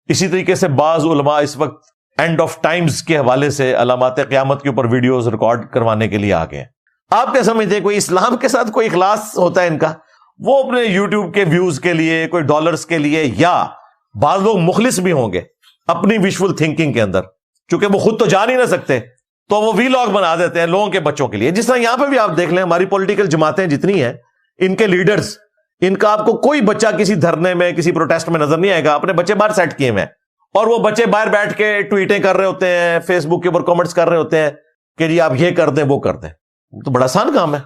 اسی طریقے سے بعض علماء اس وقت اینڈ آف ٹائمز کے حوالے سے علامات قیامت کے اوپر ویڈیوز ریکارڈ کروانے کے لیے آ گئے ہیں. آپ کیا سمجھتے ہیں کوئی اسلام کے ساتھ کوئی اخلاص ہوتا ہے ان کا؟ وہ اپنے یوٹیوب کے ویوز کے لیے، کوئی ڈالرز کے لیے، یا بعض لوگ مخلص بھی ہوں گے اپنی وشفل تھنکنگ کے اندر، چونکہ وہ خود تو جا نہیں نہ سکتے تو وہ وی لاگ بنا دیتے ہیں لوگوں کے بچوں کے لیے. جس طرح یہاں پہ بھی آپ دیکھ لیں ہماری پولیٹیکل جماعتیں جتنی ہیں، ان کے لیڈرز، ان کا آپ کو کوئی بچہ کسی دھرنے میں کسی پروٹیسٹ میں نظر نہیں آئے گا. اپنے بچے باہر سیٹ کیے ہوئے ہیں اور وہ بچے باہر بیٹھ کے ٹویٹیں کر رہے ہوتے ہیں، فیس بک کے اوپر کامنٹس کر رہے ہوتے ہیں کہ جی آپ یہ کر دیں وہ کر دیں. تو بڑا آسان کام ہے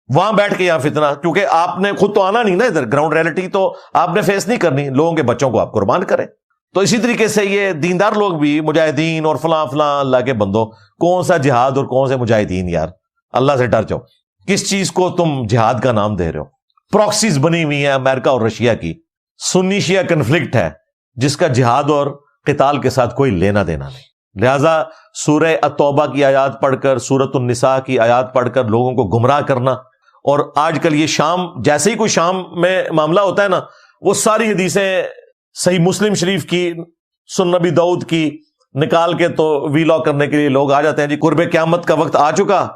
وہاں بیٹھ کے یہاں فتنہ، کیونکہ آپ نے خود تو آنا نہیں نا ادھر، گراؤنڈ ریئلٹی تو آپ نے فیس نہیں کرنی، لوگوں کے بچوں کو آپ قربان کریں. تو اسی طریقے سے یہ دیندار لوگ بھی، مجاہدین اور فلاں فلاں اللہ کے بندوں، کون سا جہاد اور کون سے مجاہدین یار؟ اللہ سے ڈر جاؤ. کس چیز کو تم جہاد کا نام دے رہے ہو؟ پراکسیز بنی ہوئی ہیں امریکہ اور رشیا کی، سنی شیعہ کنفلکٹ ہے جس کا جہاد اور قتال کے ساتھ کوئی لینا دینا نہیں. لہذا سورہ التوبہ کی آیات پڑھ کر، سورۃ النساء کی آیات پڑھ کر لوگوں کو گمراہ کرنا، اور آج کل یہ شام، جیسے ہی کوئی شام میں معاملہ ہوتا ہے نا، وہ ساری حدیثیں صحیح مسلم شریف کی، سنن نبی داؤد کی نکال کے تو وی لاگ کرنے کے لیے لوگ آ جاتے ہیں. جی قرب قیامت کا وقت آ چکا،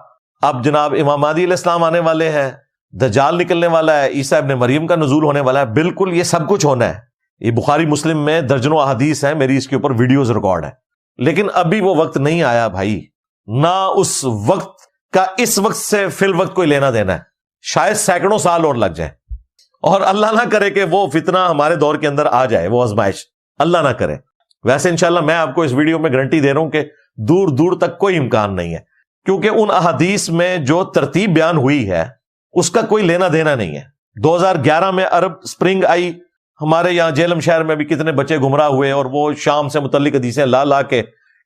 اب جناب امام مہدی علیہ السلام آنے والے ہیں، دجال نکلنے والا ہے، عیسیٰ ابن مریم کا نزول ہونے والا ہے. بالکل یہ سب کچھ ہونا ہے. یہ بخاری مسلم میں درجنوں احادیث ہیں، میری اس کے اوپر ویڈیوز ریکارڈ ہے. لیکن ابھی وہ وقت نہیں آیا بھائی، نہ اس وقت کا اس وقت سے فی الوقت کوئی لینا دینا ہے. شاید سینکڑوں سال اور لگ جائیں، اور اللہ نہ کرے کہ وہ فتنہ ہمارے دور کے اندر آ جائے، وہ آزمائش اللہ نہ کرے. ویسے انشاءاللہ میں آپ کو اس ویڈیو میں گارنٹی دے رہا ہوں کہ دور دور تک کوئی امکان نہیں ہے، کیونکہ ان احادیث میں جو ترتیب بیان ہوئی ہے اس کا کوئی لینا دینا نہیں ہے. 2011 میں عرب سپرنگ آئی، ہمارے یہاں جیلم شہر میں بھی کتنے بچے گمراہ ہوئے، اور وہ شام سے متعلق حدیثیں لا لا کے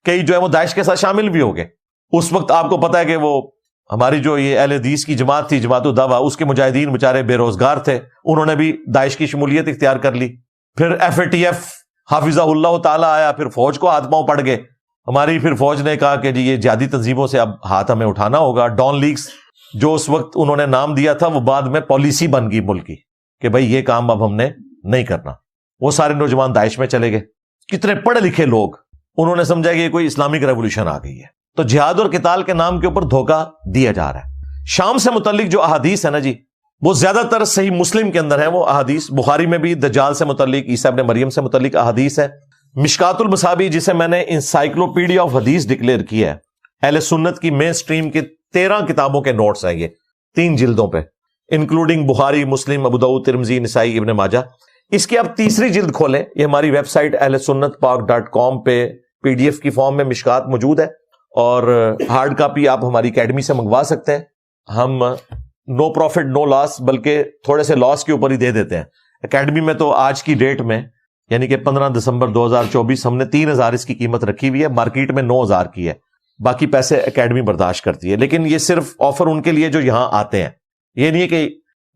کئی جو ہے وہ داعش کے ساتھ شامل بھی ہو گئے. اس وقت آپ کو پتا ہے کہ وہ ہماری جو یہ اہل حدیث کی جماعت تھی، جماعت الدعوہ، اس کے مجاہدین بیچارے بے روزگار تھے، انہوں نے بھی داعش کی شمولیت اختیار کر لی. پھر FATF حافظہ اللہ تعالی آیا، پھر فوج کو ہاتھ پاؤں پڑ گئے. ہماری پھر فوج نے کہا کہ جی یہ جہادی تنظیموں سے اب ہاتھ ہمیں اٹھانا ہوگا. ڈان لیگز جو اس وقت انہوں نے نام دیا تھا، وہ بعد میں پالیسی بن گئی ملک کی کہ بھائی یہ کام اب ہم نے نہیں کرنا. وہ سارے نوجوان داعش میں چلے گئے. کتنے پڑھے لکھے لوگ، انہوں نے سمجھا کہ یہ کوئی اسلامک ریولوشن آ گئی ہے. تو جہاد اور قتال کے نام کے اوپر دھوکہ دیا جا رہا ہے. شام سے متعلق جو احادیث ہے نا جی، وہ زیادہ تر صحیح مسلم کے اندر ہے. وہ احادیث بخاری میں بھی دجال سے متعلق، عیسیٰ ابن مریم سے متعلق احادیث ہے. مشکات المصابیح، جسے میں نے انسائکلوپیڈیا آف حدیث ڈکلیئر کیا ہے، اہل سنت کی مین سٹریم کی 13 کتابوں کے نوٹس ہیں یہ 3 جلدوں پہ، انکلوڈنگ بخاری، مسلم، ابو داؤد، ترمذی، نسائی، ابن ماجہ. اس کی آپ تیسری جلد کھولیں، یہ ہماری ویب سائٹ ahlsunnatpak.com پہ PDF کی فارم میں مشکات موجود ہے، اور ہارڈ کاپی آپ ہماری اکیڈمی سے منگوا سکتے ہیں. ہم نو پروفٹ نو لاس، بلکہ تھوڑے سے لاس کے اوپر ہی دے دیتے ہیں. اکیڈمی میں تو آج کی ڈیٹ میں یعنی کہ 15 دسمبر 2024 ہم نے 3000 اس کی قیمت رکھی ہوئی ہے، مارکیٹ میں 9000 کی ہے. باقی پیسے اکیڈمی برداشت کرتی ہے. لیکن یہ صرف آفر ان کے لیے جو یہاں آتے ہیں، یہ نہیں ہے کہ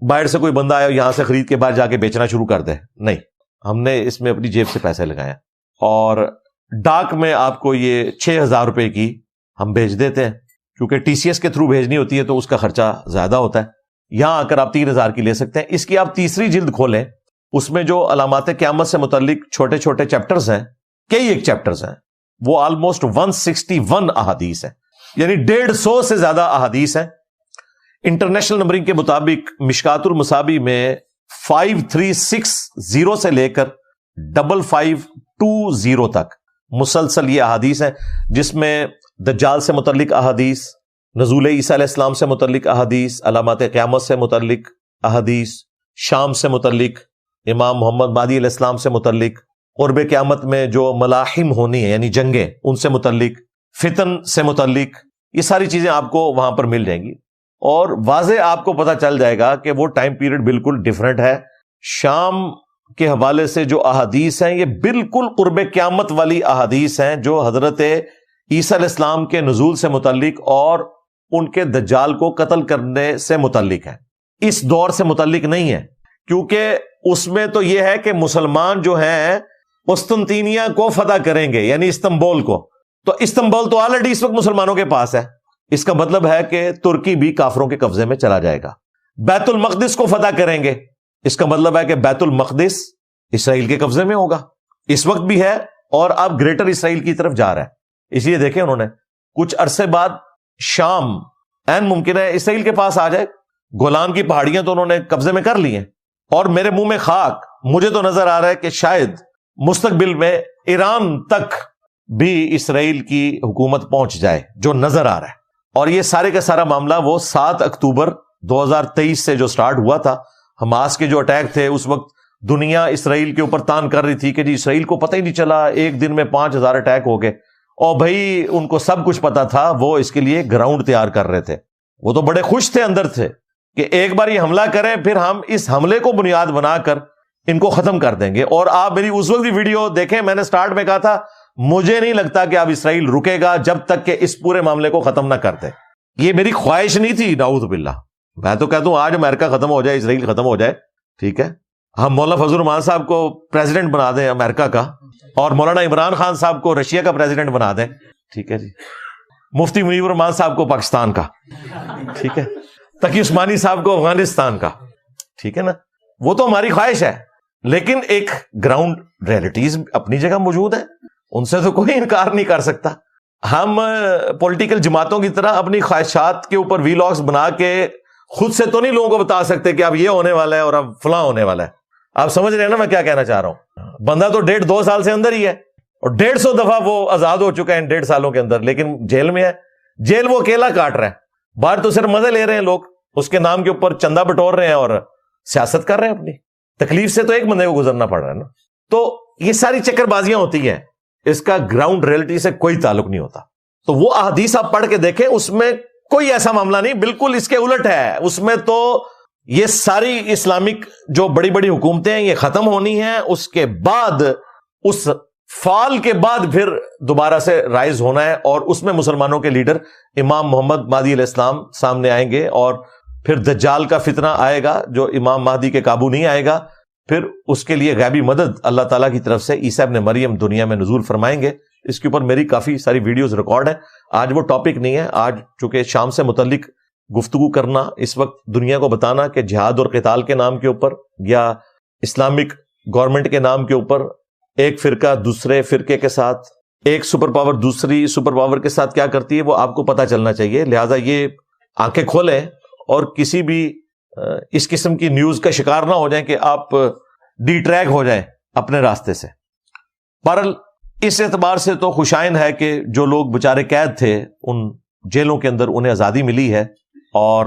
باہر سے کوئی بندہ آیا یہاں سے خرید کے باہر جا کے بیچنا شروع کر دے. نہیں، ہم نے اس میں اپنی جیب سے پیسے لگائے، اور ڈاک میں آپ کو یہ 6000 روپے کی ہم بھیج دیتے ہیں، کیونکہ TCS کے تھرو بھیجنی ہوتی ہے تو اس کا خرچہ زیادہ ہوتا ہے. یہاں آ کر آپ 3000 کی لے سکتے ہیں. اس کی آپ تیسری جلد کھولیں، اس میں جو علامات قیامت سے متعلق چھوٹے چھوٹے چیپٹرز ہیں، کئی ایک چیپٹرز ہیں، وہ آلموسٹ 161 احادیث ہیں، یعنی 150 سے زیادہ احادیث ہیں. انٹرنیشنل نمبرنگ کے مطابق مشکات المصابیح میں 5360 سے لے کر 5520 تک مسلسل یہ احادیث ہیں، جس میں دجال سے متعلق احادیث، نزول عیسیٰ علیہ السلام سے متعلق احادیث، علامات قیامت سے متعلق احادیث، شام سے متعلق، امام محمد مہدی علیہ السلام سے متعلق، قرب قیامت میں جو ملاحم ہونی ہے یعنی جنگیں، ان سے متعلق، فتن سے متعلق، یہ ساری چیزیں آپ کو وہاں پر مل جائیں گی. اور واضح آپ کو پتہ چل جائے گا کہ وہ ٹائم پیریڈ بالکل ڈیفرنٹ ہے. شام کے حوالے سے جو احادیث ہیں، یہ بالکل قرب قیامت والی احادیث ہیں، جو حضرت عیسیٰ علیہ السلام کے نزول سے متعلق اور ان کے دجال کو قتل کرنے سے متعلق ہے. اس دور سے متعلق نہیں ہے، کیونکہ اس میں تو یہ ہے کہ مسلمان جو ہیں قسطنطینیہ کو فتح کریں گے، یعنی استنبول کو. تو استنبول تو آلریڈی اس وقت مسلمانوں کے پاس ہے، اس کا مطلب ہے کہ ترکی بھی کافروں کے قبضے میں چلا جائے گا. بیت المقدس کو فتح کریں گے، اس کا مطلب ہے کہ بیت المقدس اسرائیل کے قبضے میں ہوگا. اس وقت بھی ہے اور اب گریٹر اسرائیل کی طرف جا رہا ہے. اس لیے دیکھیں انہوں نے کچھ عرصے بعد شام این ممکن ہے اسرائیل کے پاس آ جائے. گولان کی پہاڑیاں تو انہوں نے قبضے میں کر لی ہیں, اور میرے منہ میں خاک, مجھے تو نظر آ رہا ہے کہ شاید مستقبل میں ایران تک بھی اسرائیل کی حکومت پہنچ جائے, جو نظر آ رہا ہے. اور یہ سارے کا سارا معاملہ وہ 7 اکتوبر 2023 سے جو سٹارٹ ہوا تھا, حماس کے جو اٹیک تھے, اس وقت دنیا اسرائیل کے اوپر تان کر رہی تھی کہ جی اسرائیل کو پتہ ہی نہیں چلا, ایک دن میں 5000 اٹیک ہو گئے. اور بھائی ان کو سب کچھ پتا تھا, وہ اس کے لیے گراؤنڈ تیار کر رہے تھے. وہ تو بڑے خوش تھے اندر تھے کہ ایک بار یہ حملہ کریں, پھر ہم اس حملے کو بنیاد بنا کر ان کو ختم کر دیں گے. اور آپ میری اس وقت بھی ویڈیو دیکھیں, میں نے سٹارٹ میں کہا تھا مجھے نہیں لگتا کہ اب اسرائیل رکے گا جب تک کہ اس پورے معاملے کو ختم نہ کرتے. یہ میری خواہش نہیں تھی, نعوذ باللہ. میں تو کہتا ہوں آج امریکہ ختم ہو جائے, اسرائیل ختم ہو جائے, ٹھیک ہے, ہم مولانا فضل الرحمان صاحب کو پریزیڈنٹ بنا دیں امریکہ کا, اور مولانا عمران خان صاحب کو رشیا کا پریزیڈنٹ بنا دیں, ٹھیک ہے جی, مفتی منیب الرحمان صاحب کو پاکستان کا, ٹھیک ہے, تقی عثمانی صاحب کو افغانستان کا, ٹھیک ہے نا. وہ تو ہماری خواہش ہے, لیکن ایک گراؤنڈ ریئلٹیز اپنی جگہ موجود ہے, ان سے تو کوئی انکار نہیں کر سکتا. ہم پولیٹیکل جماعتوں کی طرح اپنی خواہشات کے اوپر ویلاگز بنا کے خود سے تو نہیں لوگوں کو بتا سکتے کہ اب یہ ہونے والا ہے اور اب فلاں ہونے والا ہے. آپ سمجھ رہے ہیں نا میں کیا کہنا چاہ رہا ہوں. بندہ تو 1.5-2 سال سے اندر ہی ہے, اور 150 دفعہ وہ آزاد ہو چکا ہے ان 1.5 سالوں کے اندر, لیکن جیل میں ہے. جیل وہ اکیلا کاٹ رہا ہے, باہر تو صرف مزے لے رہے ہیں لوگ, اس کے نام کے اوپر چندہ بٹور رہے ہیں اور سیاست کر رہے ہیں اپنی. تکلیف سے تو ایک بندے کو گزرنا پڑ رہا ہے نا. تو یہ ساری چکر بازیاں ہوتی ہیں, اس کا گراؤنڈ ریئلٹی سے کوئی تعلق نہیں ہوتا. تو وہ احادیث آپ پڑھ کے دیکھیں, اس میں کوئی ایسا معاملہ نہیں, بالکل اس کے الٹ ہے. اس میں تو یہ ساری اسلامک جو بڑی بڑی حکومتیں ہیں یہ ختم ہونی ہیں, اس کے بعد اس فال کے بعد پھر دوبارہ سے رائز ہونا ہے, اور اس میں مسلمانوں کے لیڈر امام محمد مہدی علیہ السلام سامنے آئیں گے, اور پھر دجال کا فتنہ آئے گا جو امام مہدی کے قابو نہیں آئے گا. پھر اس کے لیے غیبی مدد اللہ تعالیٰ کی طرف سے عیسیٰ ابن مریم دنیا میں نزول فرمائیں گے. اس کے اوپر میری کافی ساری ویڈیوز ریکارڈ ہیں. آج وہ ٹاپک نہیں ہے, آج چونکہ شام سے متعلق گفتگو کرنا, اس وقت دنیا کو بتانا کہ جہاد اور قتال کے نام کے اوپر یا اسلامک گورنمنٹ کے نام کے اوپر ایک فرقہ دوسرے فرقے کے ساتھ, ایک سپر پاور دوسری سپر پاور کے ساتھ کیا کرتی ہے, وہ آپ کو پتہ چلنا چاہیے. لہٰذا یہ آنکھیں کھولیں اور کسی بھی اس قسم کی نیوز کا شکار نہ ہو جائیں کہ آپ ڈی ٹریک ہو جائیں اپنے راستے سے. پر اس اعتبار سے تو خوشائن ہے کہ جو لوگ بیچارے قید تھے ان جیلوں کے اندر انہیں آزادی ملی ہے, اور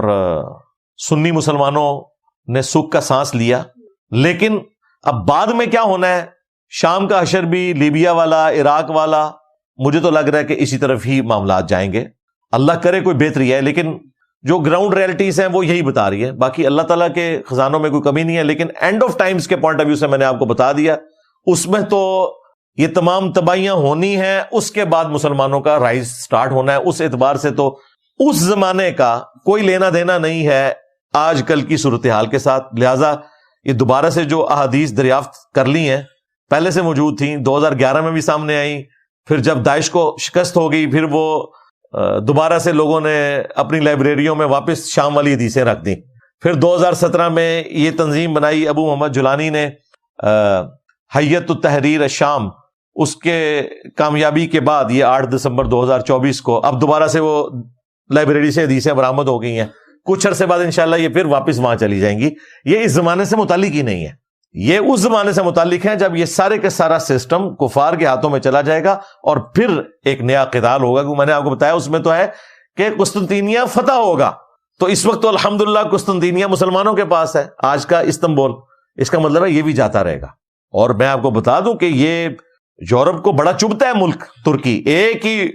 سنی مسلمانوں نے سکھ کا سانس لیا. لیکن اب بعد میں کیا ہونا ہے, شام کا حشر بھی, لیبیا والا, عراق والا, مجھے تو لگ رہا ہے کہ اسی طرف ہی معاملات جائیں گے. اللہ کرے کوئی بہتری ہے, لیکن جو گراؤنڈ ریئلٹیز ہیں وہ یہی بتا رہی ہے. باقی اللہ تعالیٰ کے خزانوں میں کوئی کمی نہیں ہے, لیکن اینڈ آف ٹائمز کے پوائنٹ آف ویو سے میں نے آپ کو بتا دیا, اس میں تو یہ تمام تباہیاں ہونی ہیں, اس کے بعد مسلمانوں کا رائز سٹارٹ ہونا ہے. اس اعتبار سے تو اس زمانے کا کوئی لینا دینا نہیں ہے آج کل کی صورتحال کے ساتھ. لہٰذا یہ دوبارہ سے جو احادیث دریافت کر لی ہیں, پہلے سے موجود تھیں, 2011 میں بھی سامنے آئیں, پھر جب داعش کو شکست ہو گئی پھر وہ دوبارہ سے لوگوں نے اپنی لائبریریوں میں واپس شام والی حدیثیں رکھ دیں. پھر 2017 میں یہ تنظیم بنائی ابو محمد جولانی نے, حیت التحریر الشام, اس کے کامیابی کے بعد یہ 8 دسمبر 2024 کو اب دوبارہ سے وہ لائبریری سے حدیثیں برآمد ہو گئی ہیں. کچھ عرصے بعد انشاءاللہ یہ پھر واپس وہاں چلی جائیں گی. یہ اس زمانے سے متعلق ہی نہیں ہے, یہ اس زمانے سے متعلق ہے جب یہ سارے کے سارا سسٹم کفار کے ہاتھوں میں چلا جائے گا, اور پھر ایک نیا قتال ہوگا. کیونکہ میں نے آپ کو بتایا اس میں تو ہے کہ قسطنطینیہ فتح ہوگا, تو اس وقت تو الحمدللہ قسطنطینیہ مسلمانوں کے پاس ہے, آج کا استنبول. اس کا مطلب ہے یہ بھی جاتا رہے گا. اور میں آپ کو بتا دوں کہ یہ یورپ کو بڑا چبھتا ہے ملک ترکی, ایک ہی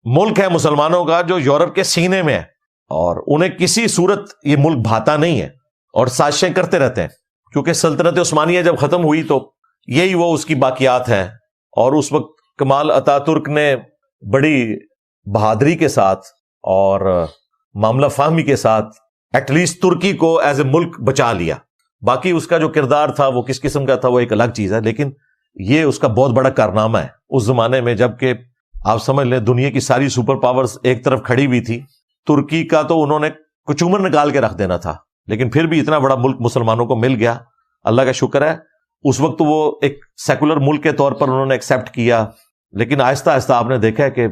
ملک ہے مسلمانوں کا جو یورپ کے سینے میں ہے, اور انہیں کسی صورت یہ ملک بھاتا نہیں ہے, اور سازشیں کرتے رہتے ہیں. کیونکہ سلطنت عثمانیہ جب ختم ہوئی تو یہی وہ اس کی باقیات ہیں, اور اس وقت کمال اتا ترک نے بڑی بہادری کے ساتھ اور معاملہ فہمی کے ساتھ ایٹ لیسٹ ترکی کو ایز اے ملک بچا لیا. باقی اس کا جو کردار تھا وہ کس قسم کا تھا وہ ایک الگ چیز ہے, لیکن یہ اس کا بہت بڑا کارنامہ ہے اس زمانے میں, جبکہ آپ سمجھ لیں دنیا کی ساری سپر پاورز ایک طرف کھڑی ہوئی تھی. ترکی کا تو انہوں نے کچومر نکال کے رکھ دینا تھا, لیکن پھر بھی اتنا بڑا ملک مسلمانوں کو مل گیا, اللہ کا شکر ہے. اس وقت وہ ایک سیکولر ملک کے طور پر انہوں نے ایکسیپٹ کیا, لیکن آہستہ آہستہ آپ نے دیکھا ہے کہ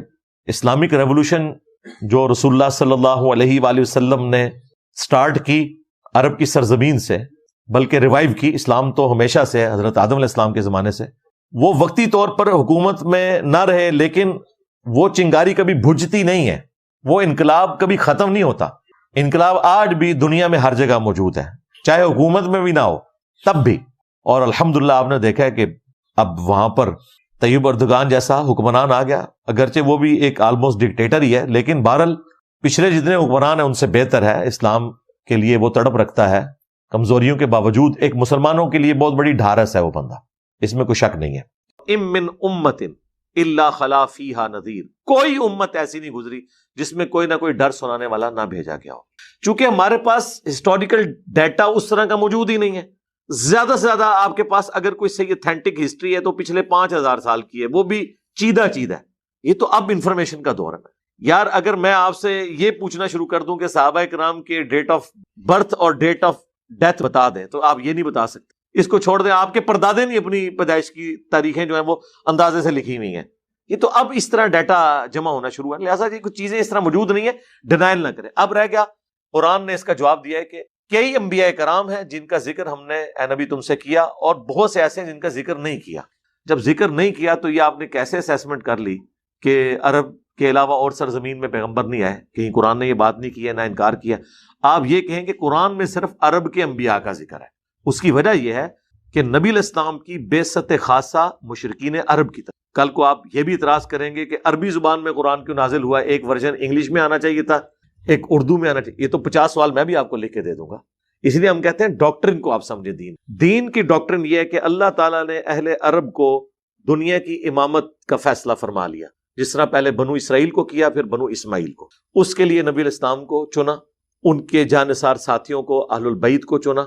اسلامک ریولوشن جو رسول اللہ صلی اللہ علیہ وآلہ وسلم نے سٹارٹ کی عرب کی سرزمین سے، بلکہ ریوائیو کی، اسلام تو ہمیشہ سے حضرت آدم علیہ السلام کے زمانے سے، وہ وقتی طور پر حکومت میں نہ رہے، لیکن وہ چنگاری کبھی بجھتی نہیں ہے، وہ انقلاب کبھی ختم نہیں ہوتا۔ انقلاب آج بھی دنیا میں ہر جگہ موجود ہے، چاہے حکومت میں بھی نہ ہو تب بھی۔ اور الحمدللہ آپ نے دیکھا ہے کہ اب وہاں پر طیب اردگان جیسا حکمران آ گیا، اگرچہ وہ بھی ایک آلموسٹ ڈکٹیٹر ہی ہے، لیکن بہرحال پچھلے جتنے حکمران ہیں ان سے بہتر ہے۔ اسلام کے لیے وہ تڑپ رکھتا ہے کمزوریوں کے باوجود، ایک مسلمانوں کے لیے بہت بڑی ڈھارس ہے وہ بندہ، اس میں کوئی شک نہیں ہے۔ ام من امت الا خلا فیہا نذیر، کوئی امت ایسی نہیں گزری جس میں کوئی نہ کوئی ڈر سنانے والا نہ بھیجا گیا ہو۔ چونکہ ہمارے پاس ہسٹوریکل ڈیٹا اس طرح کا موجود ہی نہیں ہے، زیادہ سے زیادہ آپ کے پاس اگر کوئی صحیح اتھینٹک ہسٹری ہے تو پچھلے 5000 سال کی ہے، وہ بھی چیدہ چیدہ ہے۔ یہ تو اب انفارمیشن کا دور ہے یار۔ اگر میں آپ سے یہ پوچھنا شروع کر دوں کہ صحابہ کرام کے ڈیٹ آف برتھ اور ڈیٹ آف ڈیتھ بتا دیں تو آپ یہ نہیں بتا سکتے۔ اس کو چھوڑ دیں، آپ کے پردادے نہیں اپنی پیدائش کی تاریخیں جو ہیں وہ اندازے سے لکھی ہوئی ہیں۔ یہ تو اب اس طرح ڈیٹا جمع ہونا شروع ہے، لہٰذا یہ کچھ چیزیں اس طرح موجود نہیں ہے، ڈینائل نہ کریں۔ اب رہ گیا، قرآن نے اس کا جواب دیا ہے کہ کئی انبیاء کرام ہیں جن کا ذکر ہم نے اے نبی تم سے کیا، اور بہت سے ایسے ہیں جن کا ذکر نہیں کیا۔ جب ذکر نہیں کیا تو یہ آپ نے کیسے اسیسمنٹ کر لی کہ عرب کے علاوہ اور سرزمین میں پیغمبر نہیں آئے؟ کہیں قرآن نے یہ بات نہیں کی ہے، نہ انکار کیا۔ آپ یہ کہیں کہ قرآن میں صرف عرب کے انبیاء کا ذکر ہے۔ اس کی وجہ یہ ہے کہ نبی علیہ السلام کی بعثت خاصہ مشرکین عرب کی طرف۔ کل کو آپ یہ بھی اعتراض کریں گے کہ عربی زبان میں قرآن کیوں نازل ہوا ہے، ایک ورژن انگلش میں آنا چاہیے تھا، ایک اردو میں آنا چاہیے۔ یہ تو 50 سوال میں بھی آپ کو لکھ کے دے دوں گا۔ اس لیے ہم کہتے ہیں ڈاکٹرن کو آپ سمجھیں۔ دین کی ڈاکٹرن یہ ہے کہ اللہ تعالیٰ نے اہل عرب کو دنیا کی امامت کا فیصلہ فرما لیا، جس طرح پہلے بنو اسرائیل کو کیا، پھر بنو اسماعیل کو۔ اس کے لیے نبی علیہ السلام کو چنا، ان کے جانثار ساتھیوں کو اہل البیت کو چنا،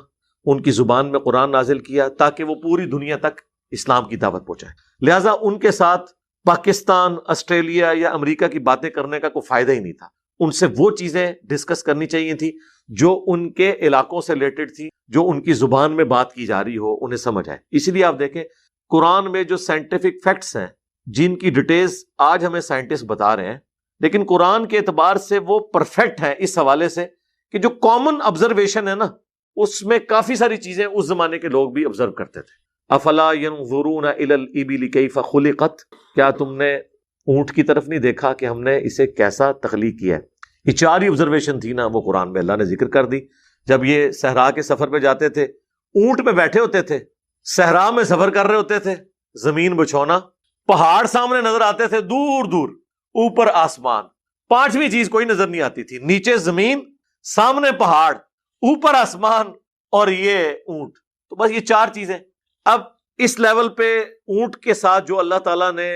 ان کی زبان میں قرآن نازل کیا تاکہ وہ پوری دنیا تک اسلام کی دعوت پہنچائے۔ لہٰذا ان کے ساتھ پاکستان، آسٹریلیا یا امریکہ کی باتیں کرنے کا کوئی فائدہ ہی نہیں تھا۔ ان سے وہ چیزیں ڈسکس کرنی چاہیے تھی جو ان کے علاقوں سے ریلیٹڈ تھی، جو ان کی زبان میں بات کی جا رہی ہو، انہیں سمجھ آئے۔ اسی لیے آپ دیکھیں قرآن میں جو سائنٹیفک فیکٹس ہیں جن کی ڈیٹیلز آج ہمیں سائنٹسٹ بتا رہے ہیں، لیکن قرآن کے اعتبار سے وہ پرفیکٹ ہیں اس حوالے سے کہ جو کامن آبزرویشن ہے نا، اس میں کافی ساری چیزیں اس زمانے کے لوگ بھی آبزرو کرتے تھے۔ افلا ينظرون الى الابل كيف خلقت، کیا تم نے اونٹ کی طرف نہیں دیکھا کہ ہم نے اسے کیسا تخلیق کیا ہے؟ یہ 4 ہی آبزرویشن تھی نا، وہ قرآن میں اللہ نے ذکر کر دی۔ جب یہ صحرا کے سفر پہ جاتے تھے، اونٹ پہ بیٹھے ہوتے تھے، صحرا میں سفر کر رہے ہوتے تھے، زمین بچھونا، پہاڑ سامنے نظر آتے تھے دور دور، اوپر آسمان، 5ویں چیز کوئی نظر نہیں آتی تھی۔ نیچے زمین، سامنے پہاڑ، اوپر آسمان اور یہ اونٹ، تو بس یہ 4 چیزیں۔ اب اس لیول پہ اونٹ کے ساتھ جو اللہ تعالیٰ نے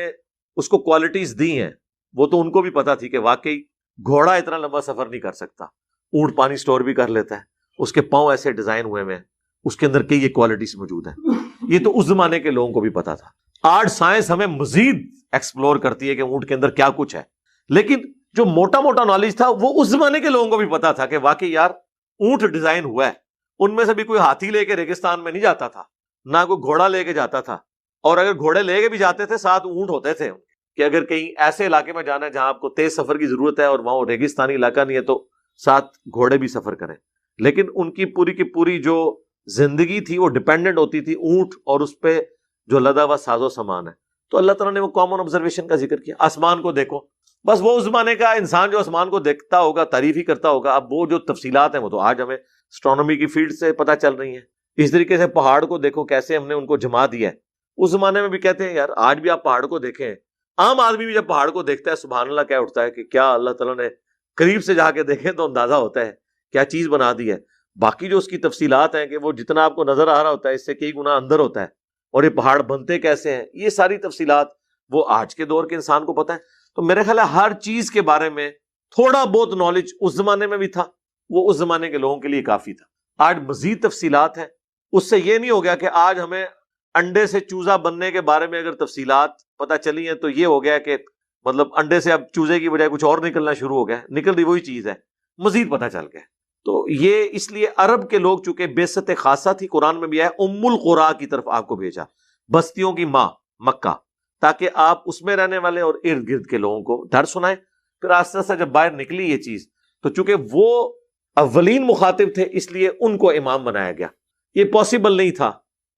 اس کو کوالٹیز دی ہیں، وہ تو ان کو بھی پتا تھی کہ واقعی گھوڑا اتنا لمبا سفر نہیں کر سکتا، اونٹ پانی سٹور بھی کر لیتا ہے، اس کے پاؤں ایسے ڈیزائن ہوئے ہیں، اس کے اندر کئی یہ کوالٹیز موجود ہیں۔ یہ تو اس زمانے کے لوگوں کو بھی پتا تھا۔ آج سائنس ہمیں مزید ایکسپلور کرتی ہے کہ اونٹ کے اندر کیا کچھ ہے، لیکن جو موٹا موٹا نالج تھا وہ اس زمانے کے لوگوں کو بھی پتا تھا کہ واقعی یار اونٹ ڈیزائن ہوا ہے۔ ان میں سے بھی کوئی ہاتھی لے کے ریگستان میں نہیں جاتا تھا، نہ کوئی گھوڑا لے کے جاتا تھا، اور اگر گھوڑے لے کے بھی جاتے تھے ساتھ اونٹ ہوتے تھے کہ اگر کہیں ایسے علاقے میں جانا ہے جہاں آپ کو تیز سفر کی ضرورت ہے اور وہاں ریگستانی علاقہ نہیں ہے تو ساتھ گھوڑے بھی سفر کریں۔ لیکن ان کی پوری جو زندگی تھی وہ ڈیپینڈنٹ ہوتی تھی اونٹ اور اس پہ جو لدا ہوا ساز و سامان ہے۔ تو اللہ تعالیٰ نے وہ کامن آبزرویشن کا ذکر کیا۔ آسمان کو دیکھو، بس وہ اس زمانے کا انسان جو آسمان کو دیکھتا ہوگا تعریف ہی کرتا ہوگا۔ اب وہ جو تفصیلات ہیں وہ تو آج ہمیں اسٹرانومی کی فیلڈ سے پتہ چل رہی ہیں۔ اس طریقے سے پہاڑ کو دیکھو کیسے ہم نے ان کو جما دیا ہے۔ اس زمانے میں بھی کہتے ہیں یار آج بھی آپ پہاڑ کو دیکھیں، عام آدمی بھی جب پہاڑ کو دیکھتا ہے سبحان اللہ کیا اٹھتا ہے کہ کیا اللہ تعالیٰ نے قریب سے جا کے دیکھیں تو اندازہ ہوتا ہے کیا چیز بنا دی ہے۔ باقی جو اس کی تفصیلات ہیں کہ وہ جتنا آپ کو نظر آ رہا ہوتا ہے اس سے کئی گنا اندر ہوتا ہے، اور یہ پہاڑ بنتے کیسے ہیں، یہ ساری تفصیلات وہ آج کے دور کے انسان کو پتہ ہے۔ تو میرے خیال ہے ہر چیز کے بارے میں تھوڑا بہت نالج اس زمانے میں بھی تھا، وہ اس زمانے کے لوگوں کے لیے کافی تھا۔ آج مزید تفصیلات ہیں۔ اس سے یہ نہیں ہو گیا کہ آج ہمیں انڈے سے چوزا بننے کے بارے میں اگر تفصیلات پتہ چلی ہیں تو یہ ہو گیا کہ مطلب انڈے سے اب چوزے کی بجائے کچھ اور نکلنا شروع ہو گیا، نکل رہی وہی چیز ہے، مزید پتہ چل گیا۔ تو یہ اس لیے عرب کے لوگ چونکہ بعثت خاصہ تھی، قرآن میں بھی ہے ام القریٰ کی طرف آپ کو بھیجا، بستیوں کی ماں مکہ، تاکہ آپ اس میں رہنے والے اور ارد گرد کے لوگوں کو ڈر سنائیں. پھر آہستہ آہستہ جب باہر نکلی یہ چیز تو چونکہ وہ اولین مخاطب تھے اس لیے ان کو امام بنایا گیا. یہ پاسبل نہیں تھا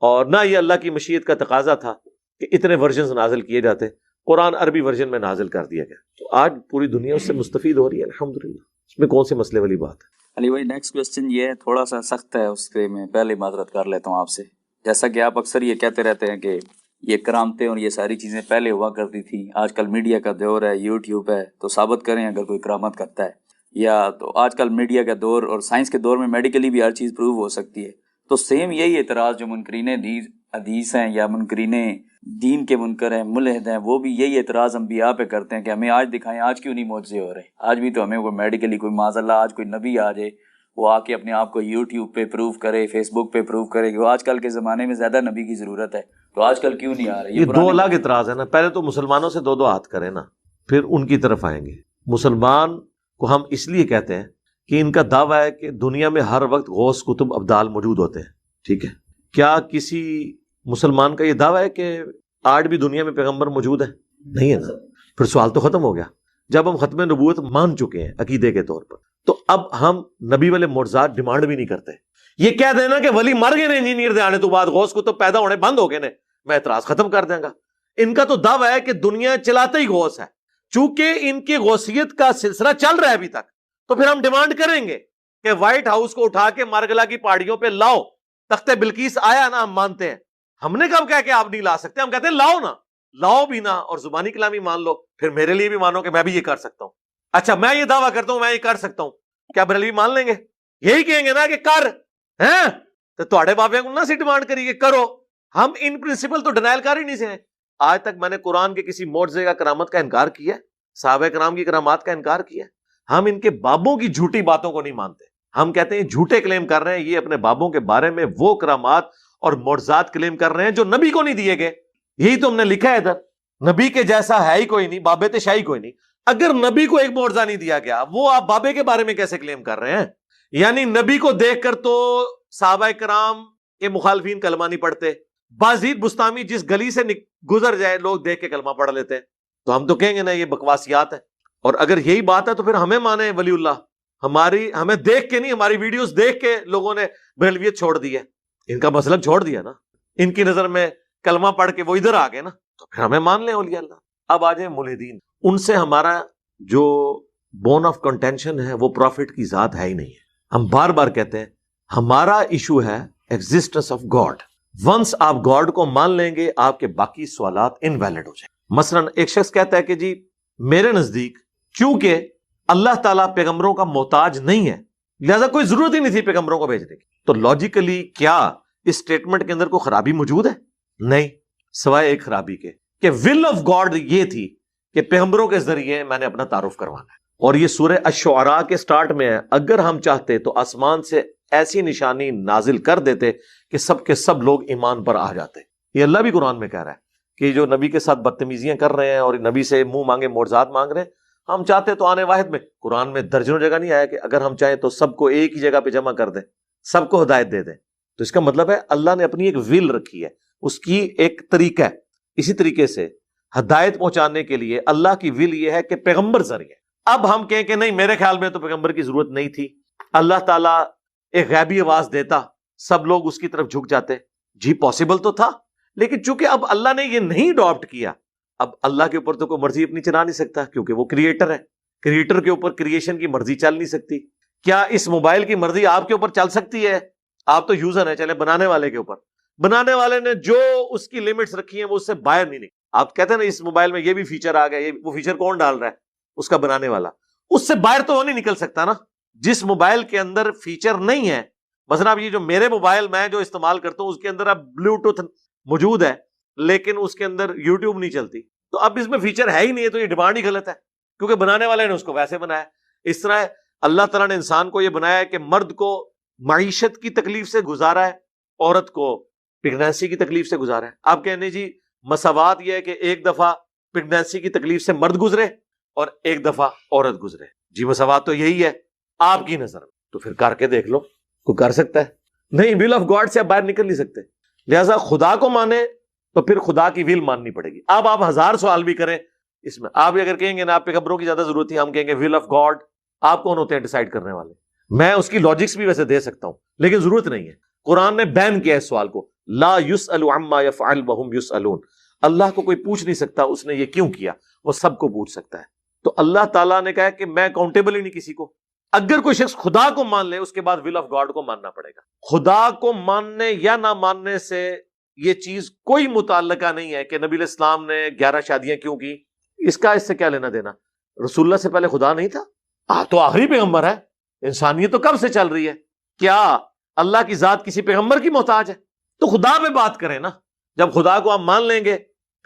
اور نہ یہ اللہ کی مشیت کا تقاضا تھا کہ اتنے ورژنز نازل کیے جاتے. قرآن عربی ورژن میں نازل کر دیا گیا تو آج پوری دنیا اس سے مستفید ہو رہی ہے الحمدللہ. اس میں کون سے مسئلے والی بات ہے؟ علی بھائی نیکسٹ کوسچن یہ ہے، تھوڑا سا سخت ہے، اس کے میں پہلے معذرت کر لیتا ہوں آپ سے. جیسا کہ آپ اکثر یہ کہتے رہتے ہیں کہ یہ کرامتیں اور یہ ساری چیزیں پہلے ہوا کرتی تھی، آج کل میڈیا کا دور ہے، یوٹیوب ہے، تو ثابت کریں اگر کوئی کرامت کرتا ہے. یا تو آج کل میڈیا کا دور اور سائنس کے دور میں میڈیکلی بھی ہر چیز پروو ہو سکتی ہے. تو سیم یہی اعتراض جو منکرین حدیث ہیں یا منکرین دین کے منکر ہیں، ملحد ہیں، وہ بھی یہی اعتراض انبیاء پہ کرتے ہیں کہ ہمیں آج دکھائیں، آج کیوں نہیں معجزے ہو رہے. آج بھی تو ہمیں کوئی میڈیکلی کوئی معاذ اللہ آج کوئی نبی آ جائے، وہ آ کے اپنے آپ کو یوٹیوب پہ پروو کرے، فیس بک پہ پروو کرے کہ وہ آج کل کے زمانے میں زیادہ نبی کی ضرورت ہے، تو آج کل کیوں نہیں آ رہے. یہ دو الگ اعتراض ہے نا. پہلے تو مسلمانوں سے دو ہاتھ کریں نا، پھر ان کی طرف آئیں گے. مسلمان کو ہم اس لیے کہتے ہیں کہ ان کا دعویٰ ہے کہ دنیا میں ہر وقت غوث کتب ابدال موجود ہوتے ہیں. ٹھیک ہے، کیا کسی مسلمان کا یہ دعویٰ ہے کہ آج بھی دنیا میں پیغمبر موجود ہے؟ نہیں ہے نا. پھر سوال تو ختم ہو گیا. جب ہم ختم نبوت مان چکے ہیں عقیدے کے طور پر تو اب ہم نبی والے معجزات ڈیمانڈ بھی نہیں کرتے. یہ کہہ دینا کہ ولی مر گئے نے انجینئر دے آنے تو بعد غوث کتب پیدا ہونے بند ہو گئے نے، میں اعتراض ختم کر دیں گا. ان کا تو دعویٰ ہے کہ دنیا چلاتا ہی غوث ہے. چونکہ ان کی غوثیت کا سلسلہ چل رہا ہے ابھی تک، تو پھر ہم ڈیمانڈ کریں گے کہ وائٹ ہاؤس کو اٹھا کے مارگلا کی پہاڑیوں پہ لاؤ. تخت بلقیس آیا نا، ہم مانتے ہیں. ہم نے کب کہا کہ آپ نہیں لا سکتے؟ ہم کہتے ہیں لاؤ نا، لاؤ بھی نا اور زبانی کلامی مان لو، پھر میرے لیے بھی مانو کہ میں بھی یہ کر سکتا ہوں. اچھا میں یہ دعویٰ کرتا ہوں میں یہ کر سکتا ہوں، کیا بریلوی مان لیں گے؟ یہی کہیں گے نا کہ کر ہیں تو تھوڑے بابے کو نہ سی ڈیمانڈ کریے کرو. ہم ان پرنسپل تو ڈینائل کر ہی نہیں سے ہیں. آج تک میں نے قرآن کے کسی معجزے کا کرامت کا انکار کیا، صحابہ کرام کی کرامات کا انکار کیا. ہم ان کے بابوں کی جھوٹی باتوں کو نہیں مانتے. ہم کہتے ہیں جھوٹے کلیم کر رہے ہیں، یہ اپنے بابوں کے بارے میں وہ کرامات اور معجزات کلیم کر رہے ہیں جو نبی کو نہیں دیے گئے. یہی تو ہم نے لکھا ہے ادھر، نبی کے جیسا ہے ہی کوئی نہیں، بابے تے شاہی کوئی نہیں. اگر نبی کو ایک معجزہ نہیں دیا گیا، وہ آپ بابے کے بارے میں کیسے کلیم کر رہے ہیں؟ یعنی نبی کو دیکھ کر تو صحابہ کرام کے مخالفین کلمہ نہیں پڑھتے. بازید بستامی جس گلی سے گزر جائے لوگ دیکھ کے کلمہ پڑھ لیتے ہیں. تو ہم تو کہیں گے نا یہ بکواسیات ہے. اور اگر یہی بات ہے تو پھر ہمیں مانے ولی اللہ. ہمیں دیکھ کے نہیں، ہماری ویڈیوز دیکھ کے لوگوں نے بریلویت چھوڑ دی ہے، ان کا مسلک چھوڑ دیا نا. ان کی نظر میں کلمہ پڑھ کے وہ ادھر آ گئے نا، تو پھر ہمیں مان لیں اولیاء اللہ. اب آ جائیں ملحدین. ان سے ہمارا جو بون آف کنٹینشن ہے وہ پروفٹ کی ذات ہے ہی نہیں ہے. ہم بار بار کہتے ہیں ہمارا ایشو ہے ایگزسٹنس آف گاڈ. ونس آپ گاڈ کو مان لیں گے آپ کے باقی سوالات انویلڈ ہو جائیں. مثلا ایک شخص کہتا ہے کہ جی میرے نزدیک چونکہ اللہ تعالیٰ پیغمبروں کا محتاج نہیں ہے لہذا کوئی ضرورت ہی نہیں تھی پیغمبروں کو بھیجنے کی. تو لاجیکلی کیا اس سٹیٹمنٹ کے اندر کوئی خرابی موجود ہے؟ نہیں، سوائے ایک خرابی کے کہ ول آف گاڈ یہ تھی کہ پیغمبروں کے ذریعے میں نے اپنا تعارف کروانا ہے. اور یہ سورہ الشعراء کے سٹارٹ میں ہے. اگر ہم چاہتے تو آسمان سے ایسی نشانی نازل کر دیتے کہ سب کے سب لوگ ایمان پر آ جاتے. یہ اللہ بھی قرآن میں کہہ رہا ہے کہ جو نبی کے ساتھ بدتمیزیاں کر رہے ہیں اور نبی سے منہ مانگے معجزات مانگ رہے ہیں، ہم چاہتے تو آنے واحد میں قرآن میں درجنوں جگہ نہیں آیا کہ اگر ہم چاہیں تو سب کو ایک ہی جگہ پہ جمع کر دیں، سب کو ہدایت دے دیں. تو اس کا مطلب ہے اللہ نے اپنی ایک ول رکھی ہے، اس کی ایک طریقہ ہے. اسی طریقے سے ہدایت پہنچانے کے لیے اللہ کی ول یہ ہے کہ پیغمبر ذریعے. اب ہم کہیں کہ نہیں میرے خیال میں تو پیغمبر کی ضرورت نہیں تھی، اللہ تعالیٰ ایک غیبی آواز دیتا سب لوگ اس کی طرف جھک جاتے. جی پاسبل تو تھا، لیکن چونکہ اب اللہ نے یہ نہیں اڈاپٹ کیا، اب اللہ کے اوپر تو کوئی مرضی اپنی چلا نہیں سکتا کیونکہ وہ کریٹر ہے. کریٹر کے اوپر کریشن کی مرضی چل نہیں سکتی. کیا اس موبائل کی مرضی آپ کے اوپر چل سکتی ہے؟ آپ تو یوزر ہیں، چلے بنانے والے کے اوپر. بنانے والے نے جو اس کی لمٹس رکھی ہیں وہ اس سے باہر نہیں نکلی. آپ کہتے ہیں نا اس موبائل میں یہ بھی فیچر آ گیا، وہ فیچر کون ڈال رہا ہے؟ اس کا بنانے والا. اس سے باہر تو وہ نہیں نکل سکتا نا. جس موبائل کے اندر فیچر نہیں ہے، مثلا اب یہ جو میرے موبائل میں جو استعمال کرتا ہوں اس کے اندر اب بلوٹوتھ موجود ہے لیکن اس کے اندر یوٹیوب نہیں چلتی، تو اب اس میں فیچر ہے ہی نہیں ہے، تو یہ ڈیمانڈ ہی غلط ہے کیونکہ بنانے والے نے اس کو ویسے بنایا. اس طرح اللہ تعالیٰ نے انسان کو یہ بنایا ہے کہ مرد کو معیشت کی تکلیف سے گزارا ہے، عورت کو پریگنینسی کی تکلیف سے گزارا ہے. آپ کہنے جی مساوات یہ ہے کہ ایک دفعہ پریگنینسی کی تکلیف سے مرد گزرے اور ایک دفعہ عورت گزرے. جی مساوات تو یہی ہے آپ کی نظر میں، تو پھر کر کے دیکھ لو. کوئی کر سکتا ہے؟ نہیں، ول آف گاڈ سے آپ باہر نکل نہیں سکتے. لہٰذا خدا کو مانے تو پھر خدا کی ول ماننی پڑے گی. اب آپ 1000 سوال بھی کریں اس میں, آپ اگر کہیں گے نا آپ پیغمبروں کی زیادہ ضرورت تھی, ہم کہیں گے ول آف گاڈ. آپ کون ہوتے ہیں ڈیسائیڈ کرنے والے؟ میں اس کی لاجکس بھی ویسے دے سکتا ہوں لیکن ضرورت نہیں ہے. قرآن نے بین کیا اس سوال کو, لا یسأل عما یفعل وہم یسألون. اللہ کو کوئی پوچھ نہیں سکتا اس نے یہ کیوں کیا, وہ سب کو پوچھ سکتا ہے. تو اللہ تعالیٰ نے کہا کہ میں اکاؤنٹیبل ہی نہیں کسی کو. اگر کوئی شخص خدا کو مان لے اس کے بعد ول آف گاڈ کو ماننا پڑے گا. خدا کو ماننے یا نہ ماننے سے یہ چیز کوئی متعلقہ نہیں ہے کہ نبی علیہ السلام نے 11 شادیاں کیوں کی. اس کا اس سے کیا لینا دینا؟ رسول اللہ سے پہلے خدا نہیں تھا؟ تو آخری پیغمبر ہے. انسانیت تو کب سے چل رہی ہے. کیا اللہ کی ذات کسی پیغمبر کی محتاج ہے؟ تو خدا پہ بات کریں نا. جب خدا کو آپ مان لیں گے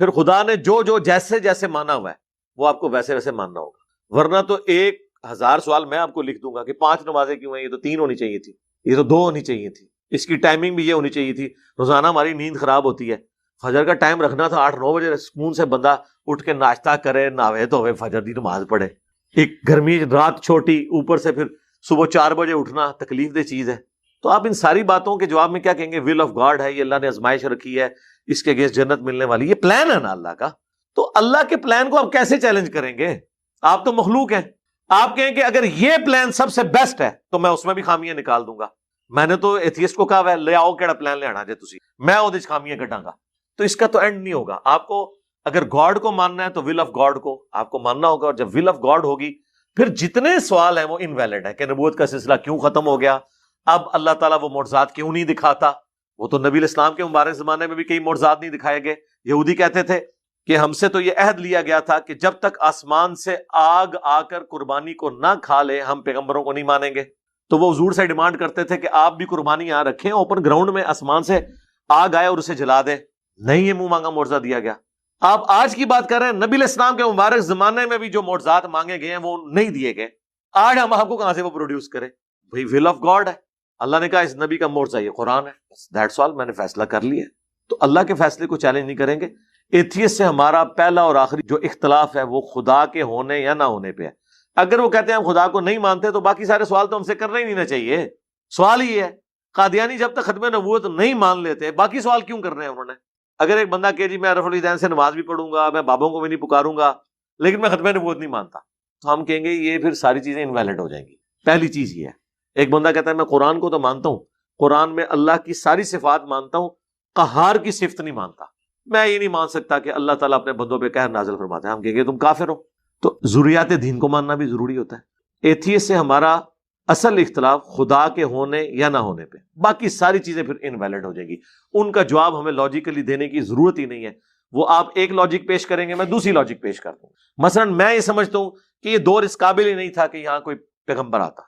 پھر خدا نے جو جو جیسے جیسے مانا ہوا ہے وہ آپ کو ویسے ویسے ماننا ہوگا. ورنہ تو 1000 سوال میں آپ کو لکھ دوں گا کہ 5 نمازیں کیوں ہیں, یہ تو 3 ہونی چاہیے تھی, یہ تو 2 ہونی چاہیے تھی, اس کی ٹائمنگ بھی یہ ہونی چاہیے تھی. روزانہ ہماری نیند خراب ہوتی ہے, فجر کا ٹائم رکھنا تھا 8-9 بجے, سکون سے بندہ اٹھ کے ناشتہ کرے, نہوے دھوے, فجر دی نماز پڑھے. ایک گرمی, رات چھوٹی, اوپر سے پھر صبح 4 بجے اٹھنا تکلیف دہ چیز ہے. تو آپ ان ساری باتوں کے جواب میں کیا کہیں گے؟ ول آف گاڈ ہے, یہ اللہ نے آزمائش رکھی ہے, اس کے اگینسٹ جنت ملنے والی, یہ پلان ہے نا اللہ کا. تو اللہ کے پلان کو آپ کیسے چیلنج کریں گے؟ آپ تو مخلوق ہیں. آپ کہیں کہ اگر یہ پلان سب سے بیسٹ ہے تو میں اس میں بھی خامیاں نکال دوں گا. میں نے تو ایتھیسٹ کو کہا لے آؤ کیڑا پلان لے آنا جے تسی, میں وہ خامیاں کٹاں گا. تو اس کا تو اینڈ نہیں ہوگا. آپ کو اگر گاڈ کو ماننا ہے تو ول آف گاڈ کو آپ کو ماننا ہوگا, اور جب ول آف گاڈ ہوگی پھر جتنے سوال ہیں وہ انویلڈ ہے کہ نبوت کا سلسلہ کیوں ختم ہو گیا, اب اللہ تعالیٰ وہ معجزات کیوں نہیں دکھاتا. وہ تو نبی علیہ السلام کے مبارک زمانے میں بھی کئی معجزات نہیں دکھائے گئے. یہودی کہتے تھے کہ ہم سے تو یہ عہد لیا گیا تھا کہ جب تک آسمان سے آگ آ کر قربانی کو نہ کھا لے ہم پیغمبروں کو نہیں مانیں گے. تو وہ حضور سے ڈیمانڈ کرتے تھے کہ آپ بھی قربانی یہاں رکھیں, اوپن گراؤنڈ میں آسمان سے آگ آئے اور اسے جلا دیں. نہیں, یہ منہ مانگا معجزہ دیا گیا. آپ آج کی بات کر رہے ہیں, نبی علیہ السلام کے مبارک زمانے میں بھی جو معجزات مانگے گئے ہیں وہ نہیں دیے گئے. آج ہم آپ کو کہاں سے وہ پروڈیوس کرے؟ بھائی ول آف گاڈ ہے. اللہ نے کہا اس نبی کا معجزہ یہ قرآن ہے, دیٹس آل, میں نے فیصلہ کر لیا. تو اللہ کے فیصلے کو چیلنج نہیں کریں گے. ایتھیسٹ سے ہمارا پہلا اور آخری جو اختلاف ہے وہ خدا کے ہونے یا نہ ہونے پہ ہے. اگر وہ کہتے ہیں ہم خدا کو نہیں مانتے تو باقی سارے سوال تو ہم سے کرنا ہی نہیں چاہیے. سوال ہی ہے, قادیانی جب تک ختم نبوت نہیں مان لیتے باقی سوال کیوں کر رہے ہیں انہوں نے؟ اگر ایک بندہ کہ جی میں رفع الدین سے نماز بھی پڑھوں گا, میں بابوں کو بھی نہیں پکاروں گا, لیکن میں ختم نبوت نہیں مانتا, تو ہم کہیں گے یہ پھر ساری چیزیں انویلڈ ہو جائیں گی. پہلی چیز یہ ہے. ایک بندہ کہتا ہے میں قرآن کو تو مانتا ہوں, قرآن میں اللہ کی ساری صفات مانتا ہوں, قہار کی صفت نہیں مانتا. میں یہ نہیں مان سکتا کہ اللہ تعالیٰ اپنے بندوں پہ قہر نازل فرماتا ہے. ہم کہیں گے تم کافر ہو. تو ضروریات دین کو ماننا بھی ضروری ہوتا ہے. ایتھیسٹ سے ہمارا اصل اختلاف خدا کے ہونے یا نہ ہونے پہ, باقی ساری چیزیں پھر انویلڈ ہو جائیں گی. ان کا جواب ہمیں لاجیکلی دینے کی ضرورت ہی نہیں ہے. وہ آپ ایک لاجک پیش کریں گے, میں دوسری لاجک پیش کر دوں. مثلا میں یہ سمجھتا ہوں کہ یہ دور اس قابل ہی نہیں تھا کہ یہاں کوئی پیغمبر آتا.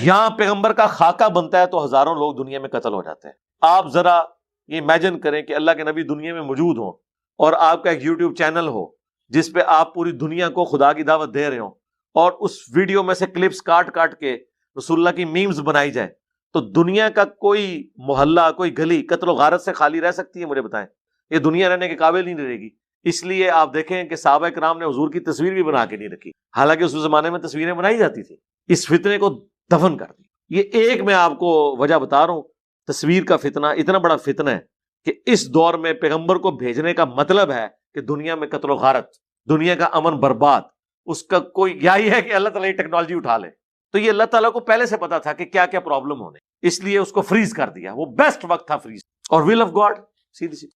یہاں پیغمبر کا خاکہ بنتا ہے تو ہزاروں لوگ دنیا میں قتل ہو جاتے ہیں. آپ ذرا یہ امیجن کریں کہ اللہ کے نبی دنیا میں موجود ہوں اور آپ کا ایک یوٹیوب چینل ہو جس پہ آپ پوری دنیا کو خدا کی دعوت دے رہے ہوں, اور اس ویڈیو میں سے کلپس کاٹ کاٹ کے رسول اللہ کی میمز بنائی جائے, تو دنیا کا کوئی محلہ, کوئی گلی قتل و غارت سے خالی رہ سکتی ہے؟ مجھے بتائیں. یہ دنیا رہنے کے قابل نہیں رہے گی. اس لیے آپ دیکھیں کہ صحابہ کرام نے حضور کی تصویر بھی بنا کے نہیں رکھی, حالانکہ اس زمانے میں تصویریں بنائی جاتی تھی. اس فتنے کو دفن کر دی. یہ ایک میں آپ کو وجہ بتا رہا ہوں. تصویر کا فتنہ اتنا بڑا فتنہ ہے کہ اس دور میں پیغمبر کو بھیجنے کا مطلب ہے کہ دنیا میں قتل و غارت, دنیا کا امن برباد. اس کا کوئی یہی ہے کہ اللہ تعالیٰ یہ ٹیکنالوجی اٹھا لے. تو یہ اللہ تعالیٰ کو پہلے سے پتا تھا کہ کیا کیا پرابلم ہونے, اس لیے اس کو فریز کر دیا. وہ بیسٹ وقت تھا فریز. اور ول آف گاڈ سیدھی سی